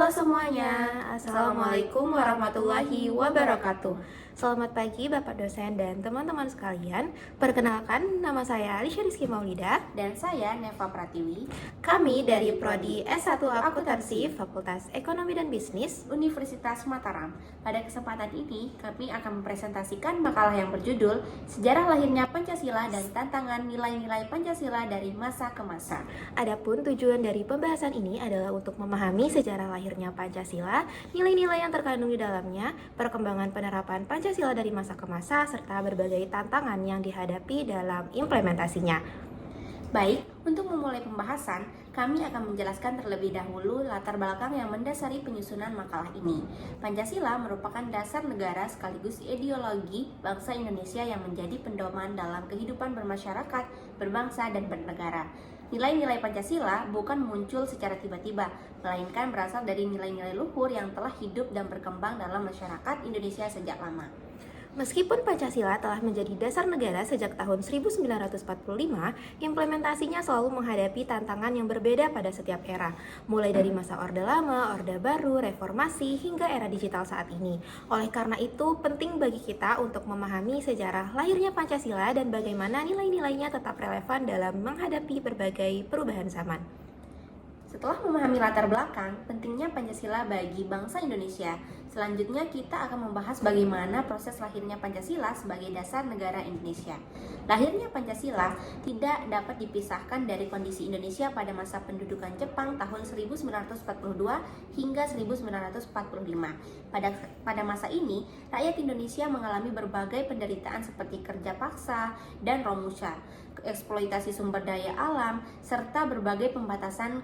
Halo semuanya, Assalamualaikum warahmatullahi wabarakatuh. Selamat pagi Bapak dosen dan teman-teman sekalian. Perkenalkan, nama saya Alisha Rizky Maulida. Dan saya Neva Pratiwi, Kami dari Prodi S1 Akuntansi Fakultas Ekonomi dan Bisnis. Universitas Mataram. Pada kesempatan ini, kami akan mempresentasikan makalah yang berjudul Sejarah Lahirnya Pancasila dan Tantangan Nilai-Nilai Pancasila dari Masa ke Masa. Adapun tujuan dari pembahasan ini adalah untuk memahami sejarah lahirnya Pancasila, nilai-nilai yang terkandung di dalamnya, perkembangan penerapan Pancasila dari masa ke masa, serta berbagai tantangan yang dihadapi dalam implementasinya. Baik, untuk memulai pembahasan, kami akan menjelaskan terlebih dahulu latar belakang yang mendasari penyusunan makalah ini. Pancasila merupakan dasar negara sekaligus ideologi bangsa Indonesia yang menjadi pedoman dalam kehidupan bermasyarakat, berbangsa, dan bernegara. Nilai-nilai Pancasila bukan muncul secara tiba-tiba, melainkan berasal dari nilai-nilai luhur yang telah hidup dan berkembang dalam masyarakat Indonesia sejak lama. Meskipun Pancasila telah menjadi dasar negara sejak tahun 1945, implementasinya selalu menghadapi tantangan yang berbeda pada setiap era, mulai dari masa Orde Lama, Orde Baru, Reformasi, hingga era digital saat ini. Oleh karena itu, penting bagi kita untuk memahami sejarah lahirnya Pancasila dan bagaimana nilai-nilainya tetap relevan dalam menghadapi berbagai perubahan zaman. Setelah memahami latar belakang, pentingnya Pancasila bagi bangsa Indonesia, selanjutnya kita akan membahas bagaimana proses lahirnya Pancasila sebagai dasar negara Indonesia. Lahirnya Pancasila tidak dapat dipisahkan dari kondisi Indonesia pada masa pendudukan Jepang tahun 1942 hingga 1945. Pada masa ini, rakyat Indonesia mengalami berbagai penderitaan seperti kerja paksa dan romusha, eksploitasi sumber daya alam, serta berbagai pembatasan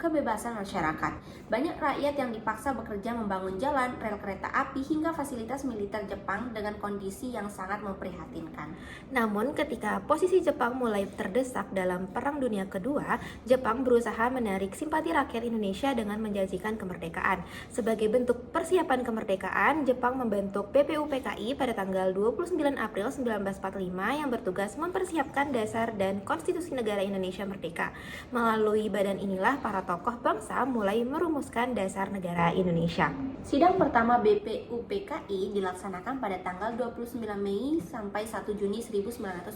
kebebasan masyarakat. Banyak rakyat yang dipaksa bekerja membangun jalan, rel kereta api, hingga fasilitas militer Jepang dengan kondisi yang sangat memprihatinkan. Namun ketika posisi Jepang mulai terdesak dalam Perang Dunia Kedua, Jepang berusaha menarik simpati rakyat Indonesia dengan menjanjikan kemerdekaan. Sebagai bentuk persiapan kemerdekaan, Jepang membentuk BPUPKI pada tanggal 29 April 1945 yang bertugas mempersiapkan dasar dan konstitusi negara Indonesia merdeka. Melalui badan inilah para tokoh bangsa mulai merumuskan dasar negara Indonesia. Sidang pertama BPUPKI dilaksanakan pada tanggal 29 Mei sampai 1 Juni 1945.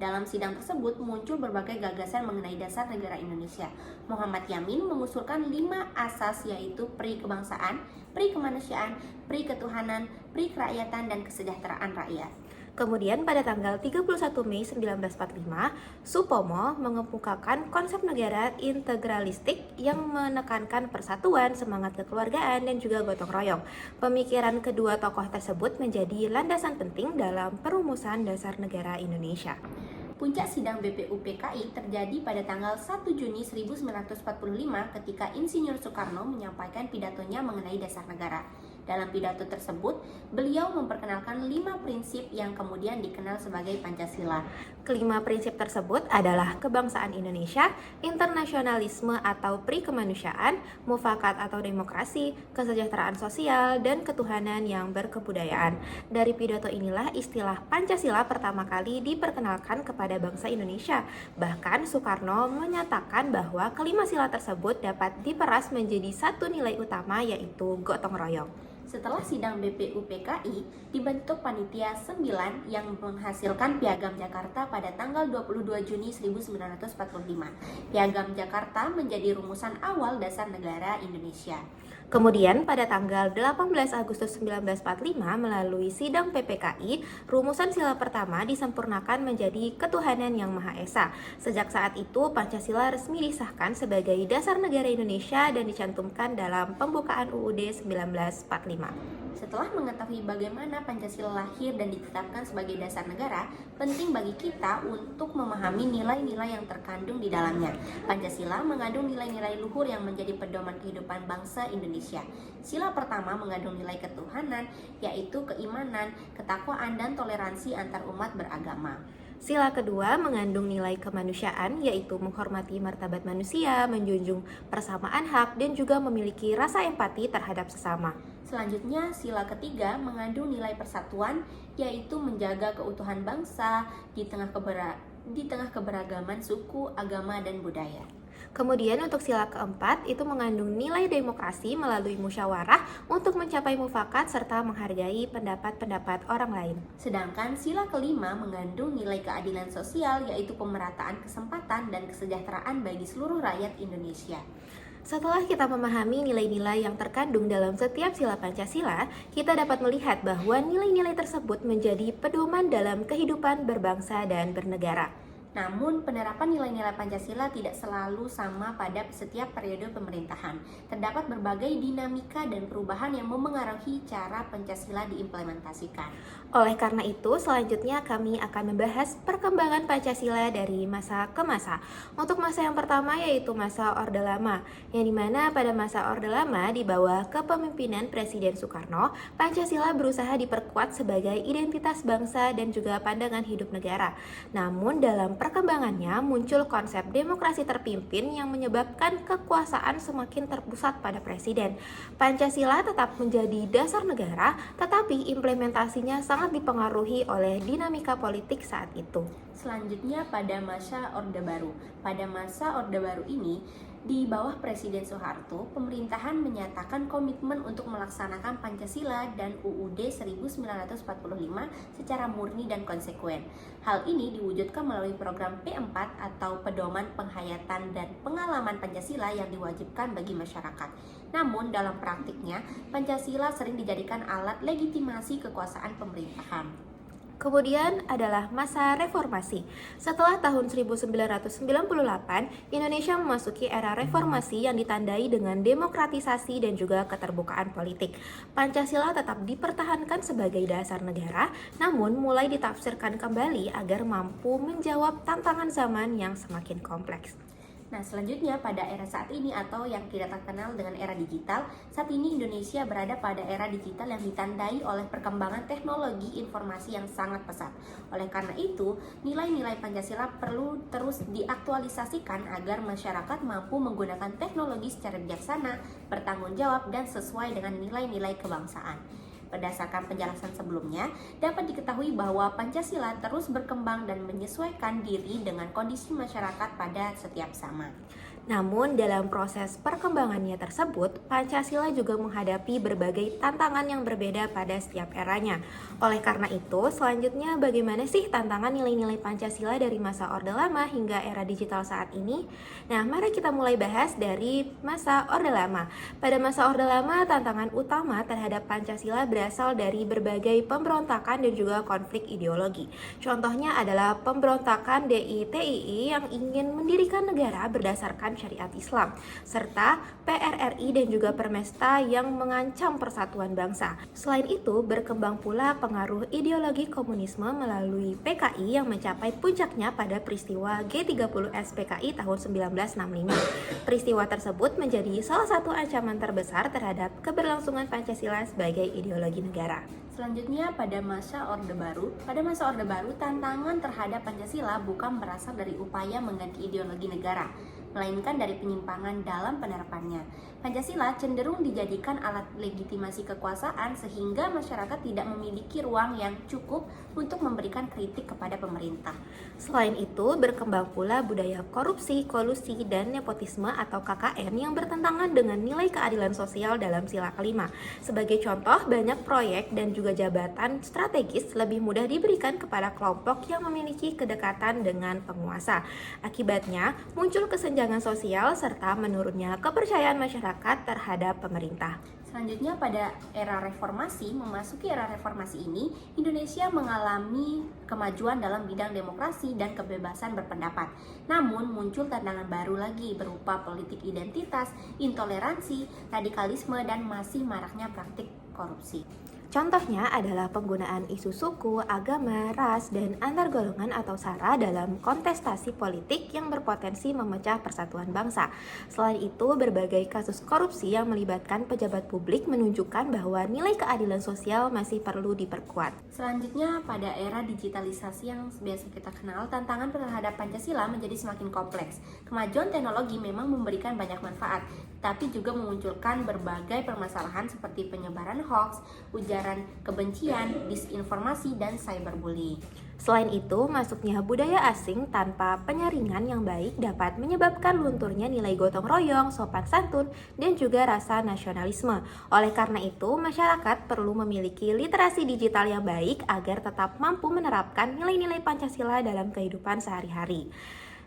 Dalam sidang tersebut muncul berbagai gagasan mengenai dasar negara Indonesia. Muhammad Yamin mengusulkan 5 asas, yaitu pri kebangsaan, pri kemanusiaan, pri ketuhanan, pri kerakyatan, dan kesejahteraan rakyat. Kemudian pada tanggal 31 Mei 1945, Supomo mengemukakan konsep negara integralistik yang menekankan persatuan, semangat kekeluargaan, dan juga gotong royong. Pemikiran kedua tokoh tersebut menjadi landasan penting dalam perumusan dasar negara Indonesia. Puncak sidang BPUPKI terjadi pada tanggal 1 Juni 1945 ketika Insinyur Soekarno menyampaikan pidatonya mengenai dasar negara. Dalam pidato tersebut, beliau memperkenalkan 5 prinsip yang kemudian dikenal sebagai Pancasila. Kelima prinsip tersebut adalah kebangsaan Indonesia, internasionalisme atau pri kemanusiaan, mufakat atau demokrasi, kesejahteraan sosial, dan ketuhanan yang berkebudayaan. Dari pidato inilah istilah Pancasila pertama kali diperkenalkan kepada bangsa Indonesia. Bahkan Soekarno menyatakan bahwa kelima sila tersebut dapat diperas menjadi satu nilai utama, yaitu gotong royong. Setelah sidang BPUPKI, dibentuk Panitia 9 yang menghasilkan Piagam Jakarta pada tanggal 22 Juni 1945. Piagam Jakarta menjadi rumusan awal dasar negara Indonesia. Kemudian pada tanggal 18 Agustus 1945 melalui sidang PPKI, rumusan sila pertama disempurnakan menjadi ketuhanan yang Maha Esa. Sejak saat itu Pancasila resmi disahkan sebagai dasar negara Indonesia dan dicantumkan dalam pembukaan UUD 1945. Setelah mengetahui bagaimana Pancasila lahir dan ditetapkan sebagai dasar negara, penting bagi kita untuk memahami nilai-nilai yang terkandung di dalamnya. Pancasila mengandung nilai-nilai luhur yang menjadi pedoman kehidupan bangsa Indonesia. Sila pertama mengandung nilai ketuhanan, yaitu keimanan, ketakwaan, dan toleransi antar umat beragama. Sila kedua mengandung nilai kemanusiaan, yaitu menghormati martabat manusia, menjunjung persamaan hak, dan juga memiliki rasa empati terhadap sesama. Selanjutnya, sila ketiga mengandung nilai persatuan, yaitu menjaga keutuhan bangsa di tengah keberagaman suku, agama, dan budaya. Kemudian untuk sila keempat itu mengandung nilai demokrasi melalui musyawarah untuk mencapai mufakat serta menghargai pendapat-pendapat orang lain. Sedangkan sila kelima mengandung nilai keadilan sosial yaitu pemerataan kesempatan dan kesejahteraan bagi seluruh rakyat Indonesia. Setelah kita memahami nilai-nilai yang terkandung dalam setiap sila Pancasila, kita dapat melihat bahwa nilai-nilai tersebut menjadi pedoman dalam kehidupan berbangsa dan bernegara. Namun, penerapan nilai-nilai Pancasila tidak selalu sama pada setiap periode pemerintahan. Terdapat berbagai dinamika dan perubahan yang memengaruhi cara Pancasila diimplementasikan. Oleh karena itu, selanjutnya kami akan membahas perkembangan Pancasila dari masa ke masa. Untuk masa yang pertama yaitu masa Orde Lama, yang dimana pada masa Orde Lama di bawah kepemimpinan Presiden Soekarno, Pancasila berusaha diperkuat sebagai identitas bangsa dan juga pandangan hidup negara. Namun dalam perkembangannya muncul konsep demokrasi terpimpin yang menyebabkan kekuasaan semakin terpusat pada presiden. Pancasila tetap menjadi dasar negara, tetapi implementasinya sangat dipengaruhi oleh dinamika politik saat itu. Selanjutnya pada masa Orde Baru. Pada masa Orde Baru ini, di bawah Presiden Soeharto, pemerintahan menyatakan komitmen untuk melaksanakan Pancasila dan UUD 1945 secara murni dan konsekuen. Hal ini diwujudkan melalui program P4 atau Pedoman Penghayatan dan Pengalaman Pancasila yang diwajibkan bagi masyarakat. Namun dalam praktiknya, Pancasila sering dijadikan alat legitimasi kekuasaan pemerintahan. Kemudian adalah masa reformasi. Setelah tahun 1998, Indonesia memasuki era reformasi yang ditandai dengan demokratisasi dan juga keterbukaan politik. Pancasila tetap dipertahankan sebagai dasar negara, namun mulai ditafsirkan kembali agar mampu menjawab tantangan zaman yang semakin kompleks. Nah, selanjutnya pada era saat ini atau yang kita kenal dengan era digital, saat ini Indonesia berada pada era digital yang ditandai oleh perkembangan teknologi informasi yang sangat pesat. Oleh karena itu, nilai-nilai Pancasila perlu terus diaktualisasikan agar masyarakat mampu menggunakan teknologi secara bijaksana, bertanggung jawab, dan sesuai dengan nilai-nilai kebangsaan. Berdasarkan penjelasan sebelumnya, dapat diketahui bahwa Pancasila terus berkembang dan menyesuaikan diri dengan kondisi masyarakat pada setiap zaman. Namun dalam proses perkembangannya tersebut, Pancasila juga menghadapi berbagai tantangan yang berbeda pada setiap eranya. Oleh karena itu, selanjutnya bagaimana sih tantangan nilai-nilai Pancasila dari masa Orde Lama hingga era digital saat ini? Nah, mari kita mulai bahas dari masa Orde Lama. Pada masa Orde Lama, tantangan utama terhadap Pancasila berasal dari berbagai pemberontakan dan juga konflik ideologi. Contohnya adalah pemberontakan DITII yang ingin mendirikan negara berdasarkan syariat Islam, serta PRRI dan juga Permesta yang mengancam persatuan bangsa. Selain itu, berkembang pula pengaruh ideologi komunisme melalui PKI yang mencapai puncaknya pada peristiwa G30S PKI tahun 1965. Peristiwa tersebut menjadi salah satu ancaman terbesar terhadap keberlangsungan Pancasila sebagai ideologi negara. Selanjutnya pada masa Orde Baru. Pada masa Orde Baru, tantangan terhadap Pancasila bukan berasal dari upaya mengganti ideologi negara, melainkan dari penyimpangan dalam penerapannya. Pancasila cenderung dijadikan alat legitimasi kekuasaan sehingga masyarakat tidak memiliki ruang yang cukup untuk memberikan kritik kepada pemerintah. Selain itu, berkembang pula budaya korupsi, kolusi, dan nepotisme atau KKN yang bertentangan dengan nilai keadilan sosial dalam sila kelima. Sebagai contoh, banyak proyek dan juga jabatan strategis lebih mudah diberikan kepada kelompok yang memiliki kedekatan dengan penguasa. Akibatnya, muncul kesenjangan sosial serta menurunnya kepercayaan masyarakat terhadap pemerintah. Selanjutnya pada era reformasi, memasuki era reformasi ini, Indonesia mengalami kemajuan dalam bidang demokrasi dan kebebasan berpendapat. Namun muncul tantangan baru lagi berupa politik identitas, intoleransi, radikalisme, dan masih maraknya praktik korupsi. Contohnya adalah penggunaan isu suku, agama, ras, dan antar golongan atau SARA dalam kontestasi politik yang berpotensi memecah persatuan bangsa. Selain itu, berbagai kasus korupsi yang melibatkan pejabat publik menunjukkan bahwa nilai keadilan sosial masih perlu diperkuat. Selanjutnya, pada era digitalisasi yang biasa kita kenal, tantangan terhadap Pancasila menjadi semakin kompleks. Kemajuan teknologi memang memberikan banyak manfaat, tetapi juga memunculkan berbagai permasalahan seperti penyebaran hoax, ujaran kebencian, disinformasi, dan cyberbullying. Selain itu, masuknya budaya asing tanpa penyaringan yang baik dapat menyebabkan lunturnya nilai gotong royong, sopan santun, dan juga rasa nasionalisme. Oleh karena itu, masyarakat perlu memiliki literasi digital yang baik agar tetap mampu menerapkan nilai-nilai Pancasila dalam kehidupan sehari-hari.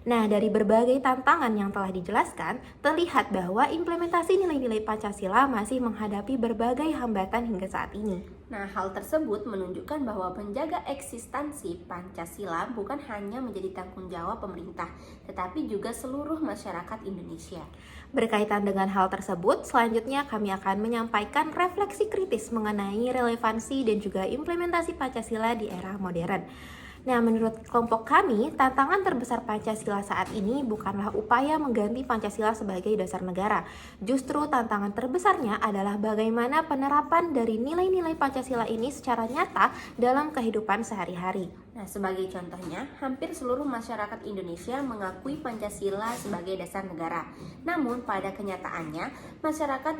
Nah, dari berbagai tantangan yang telah dijelaskan, terlihat bahwa implementasi nilai-nilai Pancasila masih menghadapi berbagai hambatan hingga saat ini. Nah, hal tersebut menunjukkan bahwa menjaga eksistensi Pancasila bukan hanya menjadi tanggung jawab pemerintah, tetapi juga seluruh masyarakat Indonesia. Berkaitan dengan hal tersebut, selanjutnya kami akan menyampaikan refleksi kritis mengenai relevansi dan juga implementasi Pancasila di era modern. Nah, menurut kelompok kami, tantangan terbesar Pancasila saat ini bukanlah upaya mengganti Pancasila sebagai dasar negara. Justru tantangan terbesarnya adalah bagaimana penerapan dari nilai-nilai Pancasila ini secara nyata dalam kehidupan sehari-hari. Nah, sebagai contohnya, hampir seluruh masyarakat Indonesia mengakui Pancasila sebagai dasar negara. Namun, pada kenyataannya, masyarakat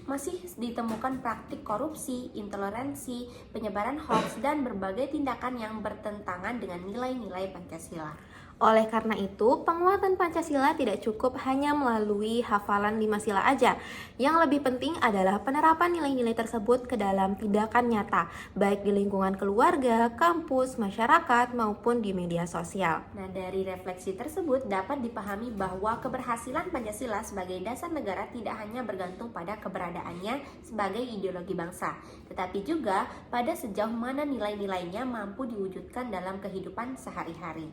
masih ditemukan praktik korupsi, intoleransi, penyebaran hoax, dan berbagai tindakan yang bertentangan dengan nilai-nilai Pancasila. Oleh karena itu, penguatan Pancasila tidak cukup hanya melalui hafalan 5 sila aja. Yang lebih penting adalah penerapan nilai-nilai tersebut ke dalam tindakan nyata, baik di lingkungan keluarga, kampus, masyarakat, maupun di media sosial. Nah, dari refleksi tersebut dapat dipahami bahwa keberhasilan Pancasila sebagai dasar negara tidak hanya bergantung pada keberadaannya sebagai ideologi bangsa, tetapi juga pada sejauh mana nilai-nilainya mampu diwujudkan dalam kehidupan sehari-hari.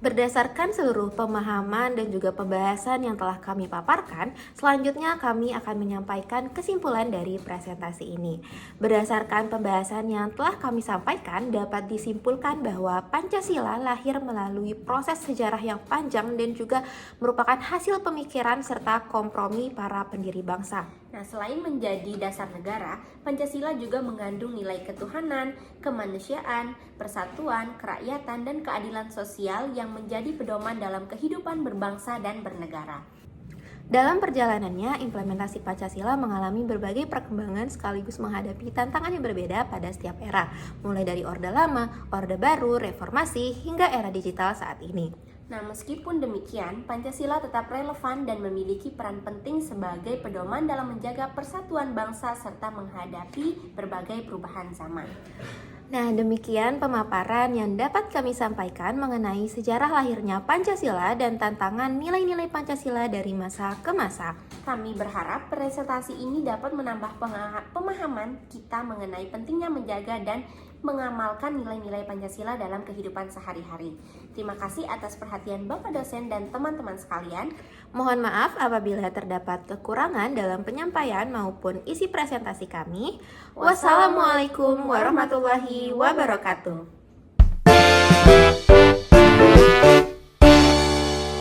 Berdasarkan seluruh pemahaman dan juga pembahasan yang telah kami paparkan, selanjutnya kami akan menyampaikan kesimpulan dari presentasi ini. Berdasarkan pembahasan yang telah kami sampaikan, dapat disimpulkan bahwa Pancasila lahir melalui proses sejarah yang panjang dan juga merupakan hasil pemikiran serta kompromi para pendiri bangsa. Nah, selain menjadi dasar negara, Pancasila juga mengandung nilai ketuhanan, kemanusiaan, persatuan, kerakyatan, dan keadilan sosial yang menjadi pedoman dalam kehidupan berbangsa dan bernegara. Dalam perjalanannya, implementasi Pancasila mengalami berbagai perkembangan sekaligus menghadapi tantangan yang berbeda pada setiap era, mulai dari Orde Lama, Orde Baru, Reformasi, hingga era digital saat ini. Nah, meskipun demikian, Pancasila tetap relevan dan memiliki peran penting sebagai pedoman dalam menjaga persatuan bangsa serta menghadapi berbagai perubahan zaman. Nah, demikian pemaparan yang dapat kami sampaikan mengenai sejarah lahirnya Pancasila dan tantangan nilai-nilai Pancasila dari masa ke masa. Kami berharap presentasi ini dapat menambah pemahaman kita mengenai pentingnya menjaga dan mengamalkan nilai-nilai Pancasila dalam kehidupan sehari-hari. Terima kasih atas perhatian Bapak dosen dan teman-teman sekalian. Mohon maaf apabila terdapat kekurangan dalam penyampaian maupun isi presentasi kami. Wassalamualaikum warahmatullahi wabarakatuh.